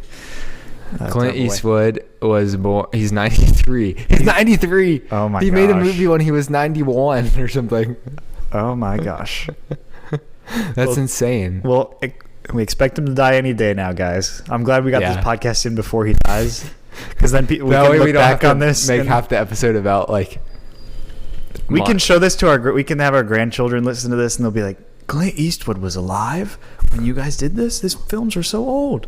Clint Eastwood was born. He's 93. He's 93. Oh my gosh. He made a movie when he was 91 or something. Oh my gosh. That's insane. Well, we expect him to die any day now, guys. I'm glad we got this podcast in before he dies, because then we can look back on this. Make half the episode about like. We can show this to we can have our grandchildren listen to this, and they'll be like, Clint Eastwood was alive when you guys did this? These films are so old.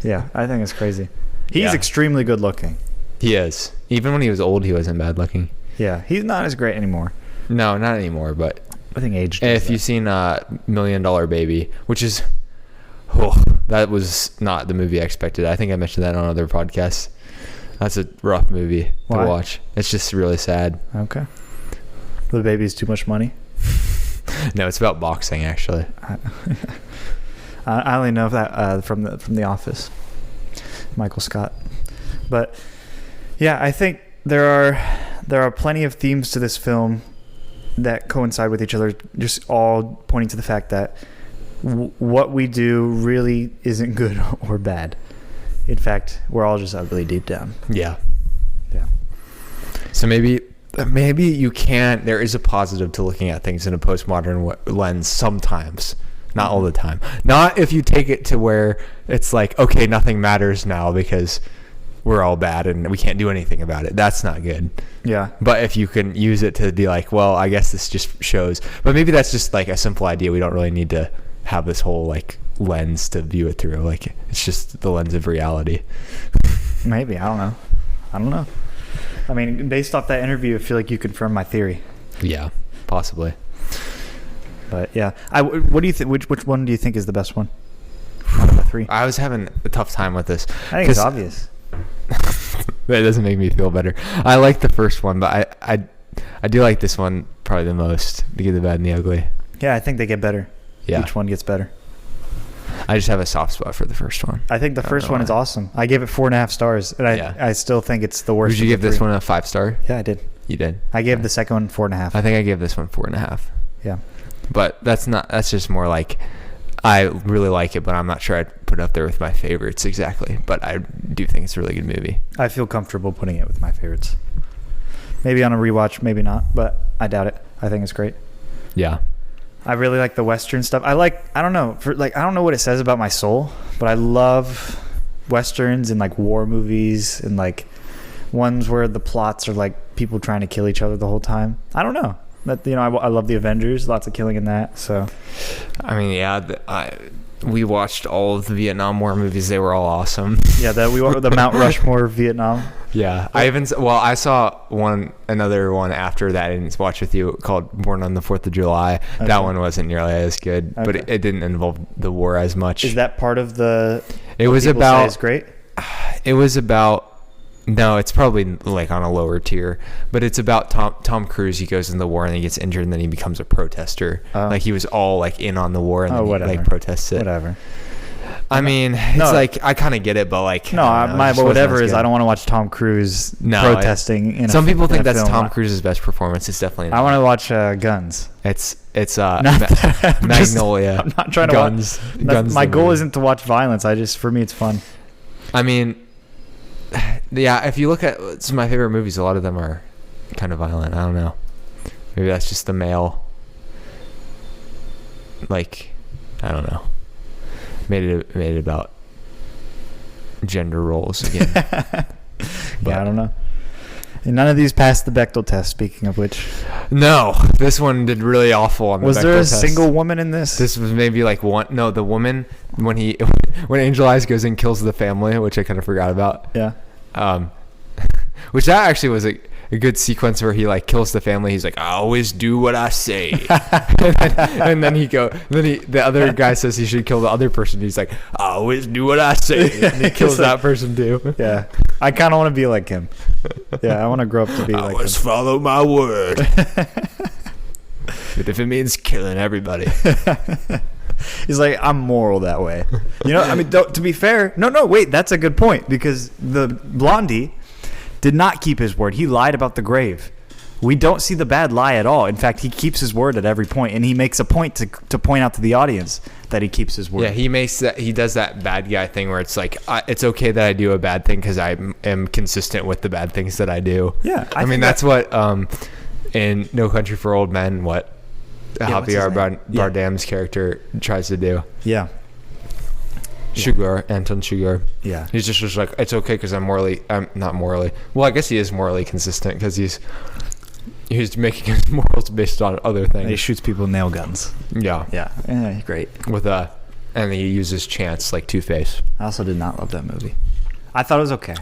Yeah, I think it's crazy. He's extremely good looking. He is. Even when he was old, he wasn't bad looking. Yeah, he's not as great anymore. No, not anymore, but I think age. If you've seen $1 Million Baby, which is, that was not the movie I expected. I think I mentioned that on other podcasts. That's a rough movie to watch. It's just really sad. Okay. The baby's too much money? No, it's about boxing, actually. I only know that from The Office, Michael Scott. But yeah, I think there are plenty of themes to this film that coincide with each other, just all pointing to the fact that what we do really isn't good or bad. In fact, we're all just ugly deep down. Yeah. So maybe you can. There is a positive to looking at things in a postmodern lens sometimes, not all the time. Not if you take it to where it's like, okay, nothing matters now because we're all bad and we can't do anything about it. That's not good. Yeah. But if you can use it to be like, well, I guess this just shows. But maybe that's just like a simple idea. We don't really need to have this whole like lens to view it through. Like it's just the lens of reality. Maybe. I don't know. I mean, based off that interview, I feel like you confirmed my theory. Yeah, possibly. But yeah, what do you think? Which one do you think is the best one out of the three? I was having a tough time with this. I think it's obvious. That doesn't make me feel better. I like the first one, but I do like this one probably the most. The Good, the Bad, and the Ugly. Yeah, I think they get better. Yeah. Each one gets better. I just have a soft spot for the first one. I think the first one is awesome. I gave it 4.5 stars, and I still think it's the worst. Would you give this one a 5 star? Yeah, I did. You did. I gave the second one 4.5. I think I gave this one 4.5. Yeah. But that's just more like I really like it, but I'm not sure I'd put it up there with my favorites exactly. But I do think it's a really good movie. I feel comfortable putting it with my favorites. Maybe on a rewatch, maybe not, but I doubt it. I think it's great. Yeah. I really like the Western stuff. I don't know what it says about my soul, but I love Westerns and like war movies and like ones where the plots are like people trying to kill each other the whole time. I don't know. That, I love the Avengers. Lots of killing in that. So, I mean, yeah, we watched all of the Vietnam War movies. They were all awesome. Yeah, the Mount Rushmore of Vietnam. Yeah, I saw another one after that I didn't watch with you called Born on the 4th of July. Okay. That one wasn't nearly as good, but it didn't involve the war as much. Is that part of the? It was about. Say is great. It was about. No, it's probably like on a lower tier, but it's about Tom Cruise. He goes in the war and he gets injured and then he becomes a protester. Like he was all like in on the war and then he like protests it. Whatever. I mean, it's like I kind of get it, but like but whatever is. I don't want to watch Tom Cruise protesting. Some people think that's Tom Cruise's best performance. It's definitely not. I want to watch Guns. It's Magnolia. I'm not trying to Guns. Guns. My goal isn't to watch violence. For me, it's fun. I mean. Yeah, if you look at some of my favorite movies, a lot of them are kind of violent. I don't know. Maybe that's just the male. Like, I don't know. Made it about gender roles again. Yeah, I don't know. And none of these passed the Bechdel test. Speaking of which, no, this one did really awful on the Bechdel test. Was there a single woman in this? This was maybe like one. No, the woman when Angel Eyes goes and kills the family, which I kind of forgot about. Yeah. Which that actually was a good sequence where he like kills the family. He's like, I always do what I say. and then the other guy says he should kill the other person. He's like, I always do what I say. And he kills that person too. Yeah. I kind of want to be like him. Yeah. I want to grow up to be like him. I always follow my word. But if it means killing everybody. He's like, I'm moral that way. I mean, to be fair, wait, that's a good point because the Blondie did not keep his word. He lied about the grave. We don't see the bad lie at all. In fact, he keeps his word at every point, and he makes a point to point out to the audience that he keeps his word. Yeah, he does that bad guy thing where it's like, it's okay that I do a bad thing because I am consistent with the bad things that I do. Yeah. I mean, that's what in No Country for Old Men, what Javier Bardem's character tries to do. Yeah. Anton Chigurh. Yeah. He's just like, it's okay because I'm not morally. Well, I guess he is morally consistent because he's making his morals based on other things. He shoots people with nail guns. Yeah. Yeah. Great. And he uses chants like Two-Face. I also did not love that movie. I thought it was okay.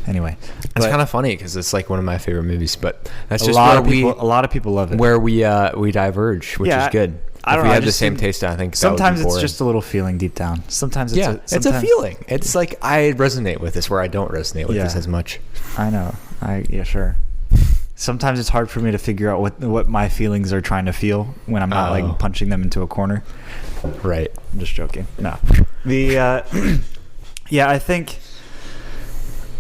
Anyway, it's kind of funny because it's like one of my favorite movies, but that's just a lot of people love it. Where we diverge, which is good. If we had the same taste, I think sometimes it's just a little feeling deep down. Sometimes it's a feeling. It's like I resonate with this, where I don't resonate with this as much. I know. Sure. Sometimes it's hard for me to figure out what my feelings are trying to feel when I'm not like punching them into a corner. Right. I'm just joking. No. I think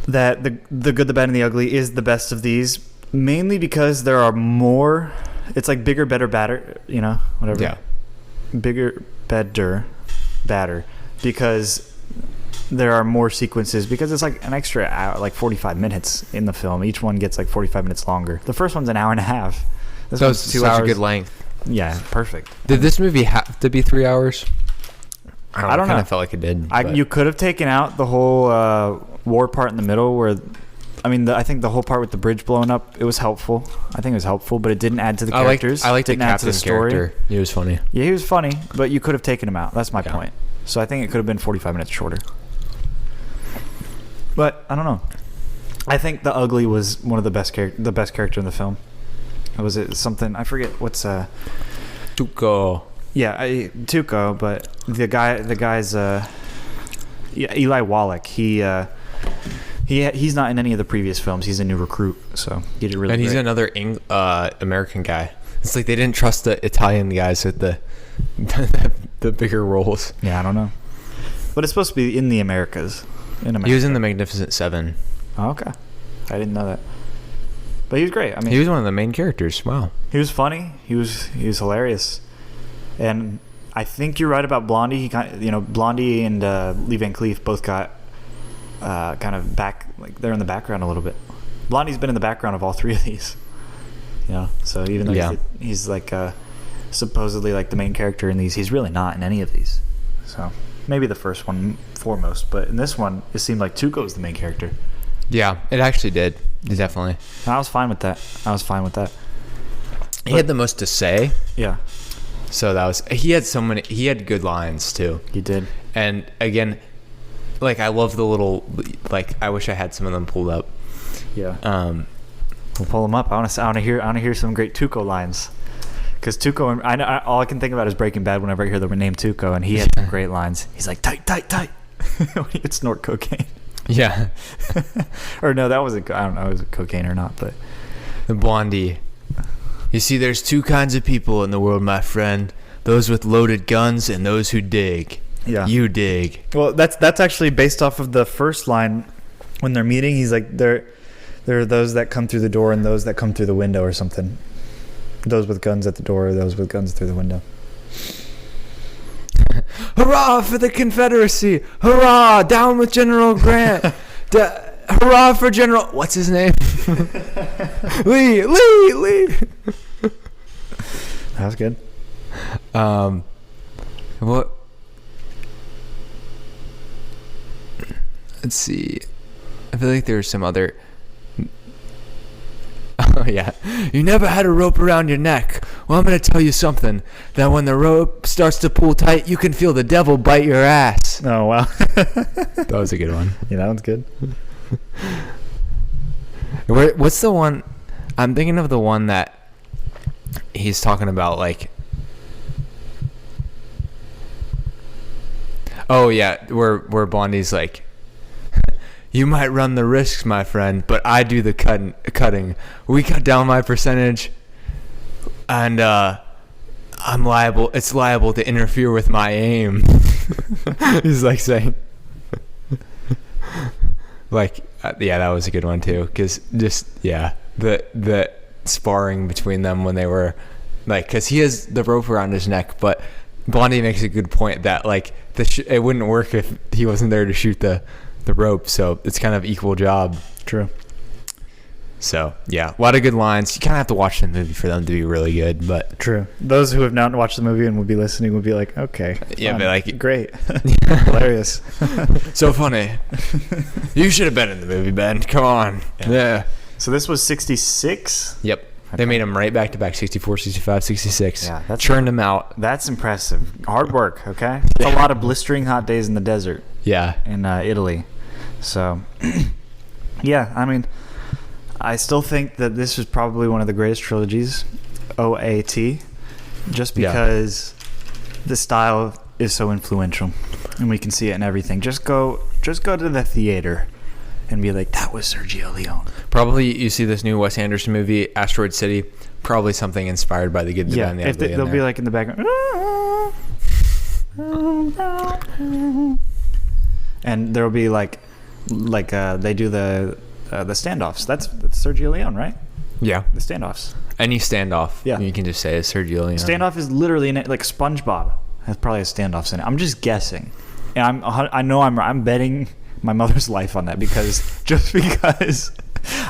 that the Good, the Bad, and the Ugly is the best of these, mainly because there are more. It's like bigger, better, badder, whatever. Yeah. Bigger, better, badder, because there are more sequences, because it's like an extra hour, like 45 minutes in the film. Each one gets like 45 minutes longer. The first one's an hour and a half. This one's 2 hours. Such a good length. Yeah, perfect. Did this movie have to be 3 hours? I don't know. I kind of felt like it did. You could have taken out the whole war part in the middle where... I think the whole part with the bridge blowing up, it was helpful. I think it was helpful, but it didn't add to the characters. I liked the captain's character. He was funny. Yeah, he was funny, but you could have taken him out. That's my point. So I think it could have been 45 minutes shorter. But I don't know. I think the ugly was one of the best character in the film. Was it something I forget? What's Tuco. Yeah, Tuco. But the guy's Eli Wallach. He's not in any of the previous films. He's a new recruit, so he did really. And he's great. another American guy. It's like they didn't trust the Italian guys with the bigger roles. Yeah, I don't know. But it's supposed to be in the Americas. In America. He was in The Magnificent Seven. Oh, okay. I didn't know that. But he was great. I mean, he was one of the main characters. Wow. He was funny. He was hilarious. And I think you're right about Blondie. Blondie and Lee Van Cleef both got kind of they're in the background a little bit. Blondie's been in the background of all three of these. So even though he's like supposedly like the main character in these, he's really not in any of these. So maybe the first one foremost, but in this one, it seemed like Tuco was the main character. Yeah, it actually did. Definitely. And I was fine with that. He had the most to say. Yeah. So he had good lines too. He did. And again, like I love the little, like I wish I had some of them pulled up. Yeah. We'll pull them up. I want to hear some great Tuco lines. Because Tuco, all I can think about is Breaking Bad whenever I hear the name Tuco, and he had some great lines. He's like, tight, tight, tight, when he would snort cocaine. Yeah. Or no, that was I don't know, was it cocaine or not, but. The Blondie. You see, there's two kinds of people in the world, my friend. Those with loaded guns and those who dig. Yeah. You dig. Well, that's actually based off of the first line when they're meeting. He's like, there are those that come through the door and those that come through the window or something. Those with guns at the door, those with guns through the window. Hurrah for the Confederacy! Hurrah! Down with General Grant! Hurrah for General... What's his name? Lee! That was good. What... Let's see. I feel like there's some other... Oh, yeah. You never had a rope around your neck. Well, I'm going to tell you something. That when the rope starts to pull tight, you can feel the devil bite your ass. Oh, wow. That was a good one. Yeah, that one's good. What's the one? I'm thinking of the one that he's talking about, like... Oh, yeah. Where Blondie's like... You might run the risks, my friend, but I do the cutting. We cut down my percentage, and I'm liable. It's liable to interfere with my aim. He's like saying, like, yeah, that was a good one too. Because the sparring between them when they were like, because he has the rope around his neck, but Blondie makes a good point that like it wouldn't work if he wasn't there to shoot the rope, so it's kind of equal job. True. So yeah, a lot of good lines. You kind of have to watch the movie for them to be really good, but true. Those who have not watched the movie and would be listening would be like, okay, yeah, but like great, hilarious, so funny. You should have been in the movie, Ben. Come on. Yeah. So this was 66. Yep. Okay. They made them right back to back, 64, 65, 66. Yeah, that's churned them out. That's impressive. Hard work. Okay. A lot of blistering hot days in the desert. Yeah. In Italy. So, yeah, I mean, I still think that this is probably one of the greatest trilogies, OAT, just because the style is so influential, and we can see it in everything. Just go to the theater and be like, that was Sergio Leone. Probably you see this new Wes Anderson movie, Asteroid City, probably something inspired by The Good, the Bad, and the Ugly. They'll be like in the background. And there'll be like they do the standoffs. That's Sergio Leone, right? Yeah, the standoffs. Any standoff, yeah, you can just say it's Sergio Leone. Standoff is literally in it, like SpongeBob has probably standoffs in it. I'm just guessing, and I'm betting my mother's life on that because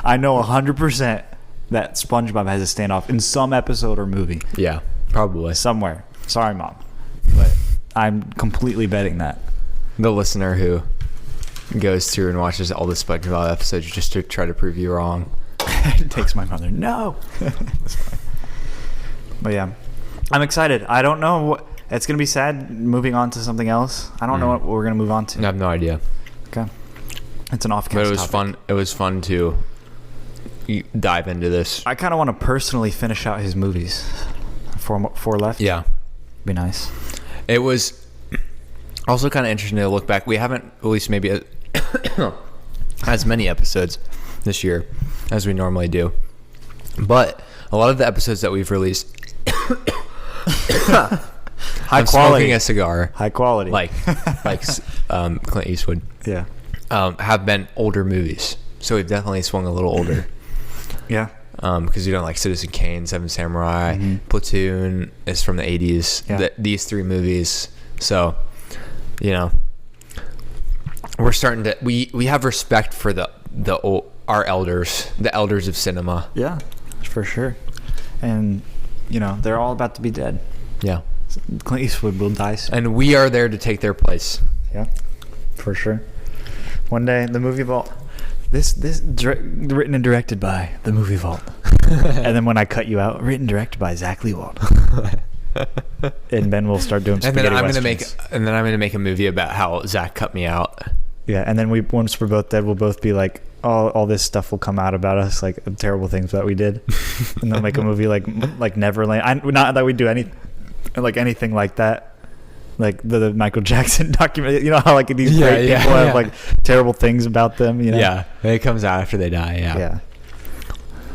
I know 100% that SpongeBob has a standoff in some episode or movie. Yeah, probably somewhere. Sorry, Mom, but I'm completely betting that. The listener who goes through and watches all the SpongeBob episodes just to try to prove you wrong. It takes my mother. No. That's fine. But yeah, I'm excited. I don't know what it's gonna be. Sad moving on to something else. I don't know what we're gonna move on to. I have no idea. Okay. It's an off-cast But it was topic. fun. It was fun to dive into this. I kind of want to personally finish out his movies. Four left. Yeah. Be nice. It was also kind of interesting to look back. We haven't released maybe as many episodes this year as we normally do. But a lot of the episodes that we've released... High quality. Smoking a cigar. High quality. Like Clint Eastwood. Yeah. Have been older movies. So we've definitely swung a little older. Yeah. Because you don't like Citizen Kane, Seven Samurai, Platoon is from the 80s. Yeah. These three movies. So, we're starting to we have respect for our elders, the elders of cinema. Yeah, for sure. And they're all about to be dead. Yeah. Clint Eastwood will die soon. And we are there to take their place. Yeah, for sure. One day, the Movie Vault. Written and directed by the Movie Vault. And then when I cut you out, written and directed by Zach Leewald. And then we'll start doing spaghetti westerns. And then I'm gonna make a movie about how Zach cut me out. Yeah, and then once we're both dead, we'll both be like, all this stuff will come out about us, like terrible things that we did, and then make a movie like Neverland. Not that we do anything like that. Like the Michael Jackson document, how like these great people have like terrible things about them, Yeah, it comes out after they die. Yeah.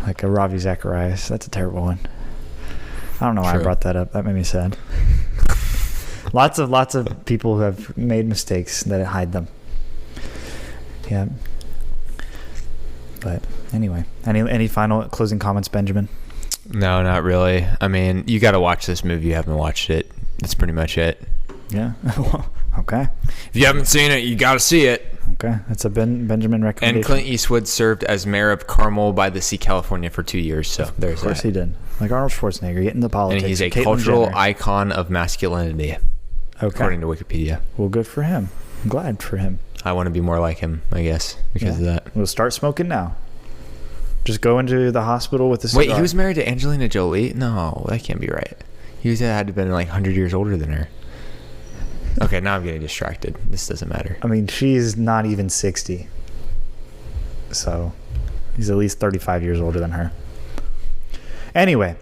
Like a Ravi Zacharias. That's a terrible one. I don't know why True. I brought that up. That made me sad. lots of people who have made mistakes that hide them. Yeah. But anyway, any final closing comments, Benjamin? No, not really. I mean, you got to watch this movie. You haven't watched it. That's pretty much it. Yeah. Okay. If you haven't seen it, you got to see it. Okay. That's a Benjamin recommendation. And Clint Eastwood served as mayor of Carmel by the Sea, California for 2 years. So there's that. Of course he did. Like Arnold Schwarzenegger, getting into politics. And he's a Caitlyn cultural Jenner. icon of masculinity, according to Wikipedia. Well, good for him. I'm glad for him. I want to be more like him, I guess, because of that. We'll start smoking now. Just go into the hospital with a cigar. Wait, he was married to Angelina Jolie? No, that can't be right. He had to have been like 100 years older than her. Okay, now I'm getting distracted. This doesn't matter. I mean, she's not even 60. So, he's at least 35 years older than her. Anyway,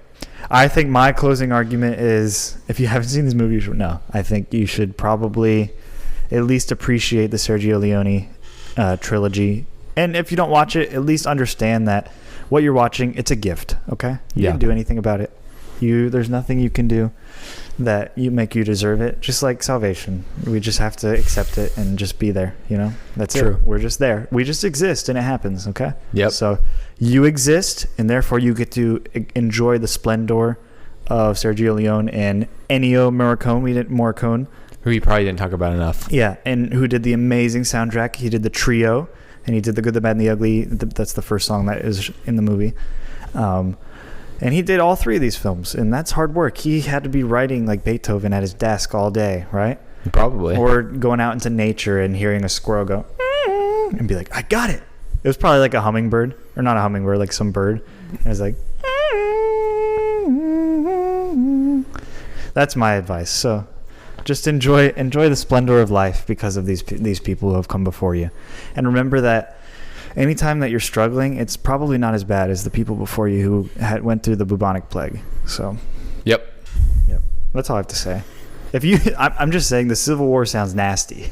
I think my closing argument is, if you haven't seen this movie, you should know. I think you should probably at least appreciate the Sergio Leone trilogy. And if you don't watch it, at least understand that what you're watching, it's a gift, okay? You didn't do anything about it. There's nothing you can do that make you deserve it. Just like salvation, we just have to accept it and just be there. That's True. it. We're just there. We just exist, and it happens. Okay. Yep. So you exist, and therefore you get to enjoy the splendor of Sergio Leone and Ennio Morricone. Who you probably didn't talk about enough. Yeah, and who did the amazing soundtrack. He did the trio, and he did The Good, the Bad, and the Ugly. That's the first song that is in the movie. And he did all three of these films, and that's hard work. He had to be writing like Beethoven at his desk all day, right? Probably. Or going out into nature and hearing a squirrel go, and be like, I got it. It was probably like a hummingbird, or not a hummingbird, like some bird. And it was like, that's my advice. So just enjoy the splendor of life because of these people who have come before you. And remember that anytime that you're struggling, it's probably not as bad as the people before you who went through the bubonic plague. So, Yep. That's all I have to say. I'm just saying the Civil War sounds nasty.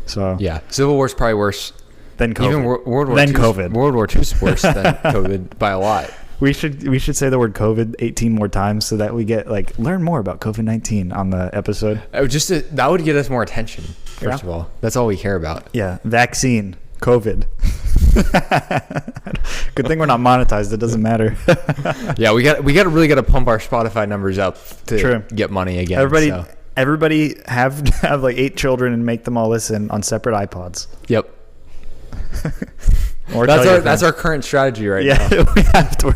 So Yeah. Civil War's probably worse. Then COVID. Even World War then II. COVID. World War II's worse than COVID by a lot. We should say the word COVID 18 more times so that we get learn more about COVID-19 on the episode. That would get us more attention. First of all, that's all we care about. Yeah, vaccine, COVID. Good thing we're not monetized. It doesn't matter. Yeah, we really got to pump our Spotify numbers up to get money again. Everybody have like 8 children and make them all listen on separate iPods. Yep. Or that's our current strategy right now. Yeah, we have to.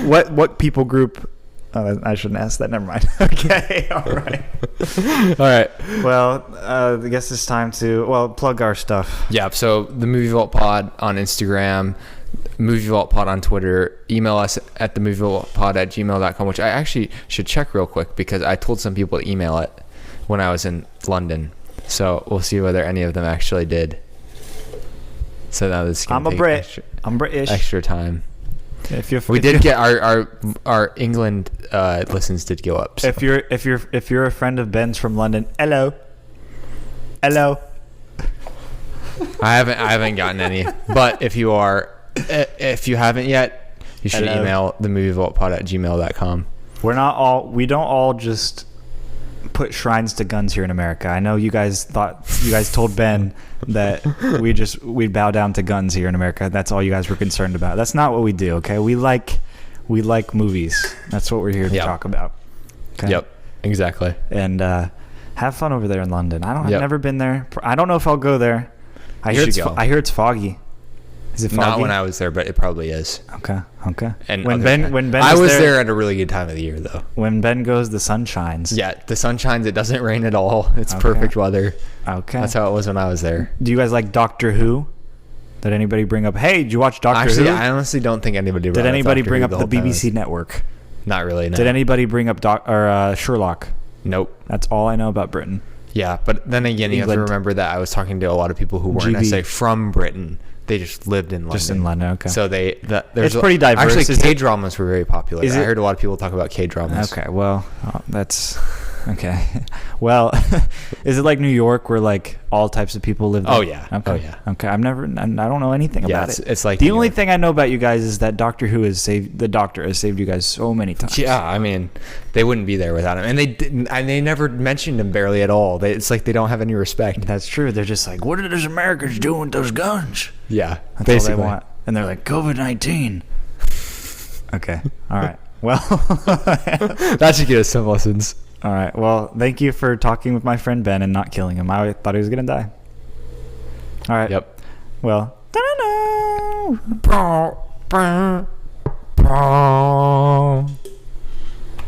What people group? I shouldn't ask that. Never mind. Okay, all right. All right. Well, I guess it's time to plug our stuff. Yeah. So the Movie Vault Pod on Instagram, Movie Vault Pod on Twitter. Email us at themovievaultpod@gmail.com, which I actually should check real quick because I told some people to email it when I was in London. So we'll see whether any of them actually did. So that was. I'm a Brit. I'm British. Extra time. We did get our England listens did go up. So. If you're a friend of Ben's from London, hello. I haven't gotten any, but if you haven't yet, you should email themovievaultpod@gmail.com. We don't all just put shrines to guns here in America. I know you guys told Ben that we'd bow down to guns here in America. That's all you guys were concerned about. That's not what we do, okay? We like movies. That's what we're here to talk about. Okay? Yep, exactly. And have fun over there in London. I've never been there. I don't know if I'll go there. I hear it's foggy. Is it foggy? Not when I was there, but it probably is. Okay. And when Ben I was there at a really good time of the year, though. When Ben goes, the sun shines. Yeah, the sun shines. It doesn't rain at all. It's perfect weather. Okay. That's how it was when I was there. Do you guys like Doctor Who? Did anybody bring up? Hey, did you watch Doctor Who? I honestly don't think anybody. Did anybody bring up the BBC network? Not really. No. Did anybody bring up Sherlock? Nope. That's all I know about Britain. Yeah, but then again, you have to remember that I was talking to a lot of people who weren't necessarily from Britain. They just lived in London. Just in London, okay. So it's pretty diverse. Actually, K-dramas were very popular. I heard a lot of people talk about K-dramas. Okay, well, that's... Okay. Well, is it like New York where like all types of people live there? Oh, yeah. Okay. Oh, yeah. Okay, I don't know anything about it. It's like the only thing I know about you guys is that the Doctor has saved you guys so many times. Yeah, I mean, they wouldn't be there without him. And they never mentioned him barely at all. It's like they don't have any respect. That's true. They're just like, what are those Americans doing with those guns? Yeah, that's basically all they want. And they're like, COVID-19. Okay. All right. Well, that should get us some lessons. All right. Well, thank you for talking with my friend Ben and not killing him. I thought he was going to die. All right. Yep. Well.